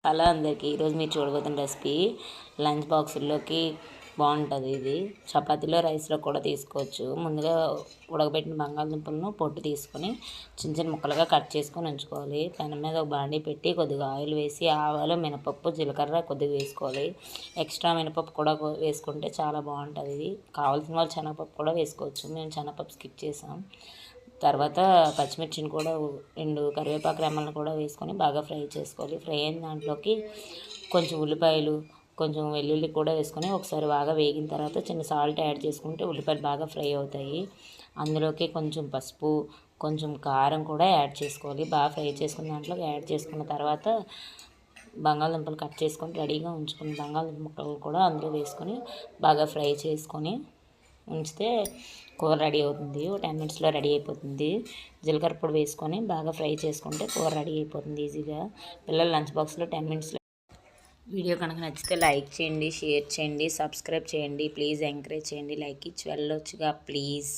Hello అందరికీ, ఈరోజు మీరు చూడబోతున్న రెసిపీ లంచ్ బాక్సుల్లోకి బాగుంటుంది. ఇది చపాతీలో రైస్లో కూడా తీసుకోవచ్చు. ముందుగా ఉడకబెట్టిన బంగాళదుంపలను పొట్టు తీసుకొని చిన్న చిన్న ముక్కలుగా కట్ చేసుకొని ఉంచుకోవాలి. పెనం మీద ఒక బాండీ పెట్టి కొద్దిగా ఆయిల్ వేసి ఆవాలు, మినపప్పు, జీలకర్ర కొద్దిగా వేసుకోవాలి. ఎక్స్ట్రా మినపప్పు కూడా వేసుకుంటే చాలా బాగుంటుంది. ఇది కావాల్సిన వాళ్ళు శనగపప్పు కూడా వేసుకోవచ్చు. మేము శనగపప్పు స్కిప్ చేసాం. తర్వాత పచ్చిమిర్చిని కూడా 2 కరివేపాకు రెమ్మలను కూడా వేసుకొని బాగా ఫ్రై చేసుకోవాలి. ఫ్రై అయిన దాంట్లోకి కొంచెం ఉల్లిపాయలు, కొంచెం వెల్లుల్లి కూడా వేసుకొని ఒకసారి బాగా వేగిన తర్వాత చిన్న సాల్ట్ యాడ్ చేసుకుంటే ఉల్లిపాయలు బాగా ఫ్రై అవుతాయి. అందులోకి కొంచెం పసుపు, కొంచెం కారం కూడా యాడ్ చేసుకోవాలి. బాగా ఫ్రై చేసుకున్న దాంట్లోకి యాడ్ చేసుకున్న తర్వాత బంగాళదుంపలు కట్ చేసుకొని రెడీగా ఉంచుకున్న బంగాళదుంప ముక్కలు కూడా అందులో వేసుకొని బాగా ఫ్రై చేసుకొని ఉంచితే కూర రెడీ అవుతుంది. 10 మినిట్స్లో రెడీ అయిపోతుంది. జీలకర్ర పొడి వేసుకొని బాగా ఫ్రై చేసుకుంటే కూర రెడీ అయిపోతుంది ఈజీగా. పిల్లల లంచ్ బాక్స్లో 10 మినిట్స్లో. వీడియో కనుక నచ్చితే లైక్ చేయండి, షేర్ చేయండి, సబ్స్క్రైబ్ చేయండి. ప్లీజ్ ఎంకరేజ్ చేయండి. లైక్ ఇచ్చి వెళ్ళొచ్చుగా ప్లీజ్.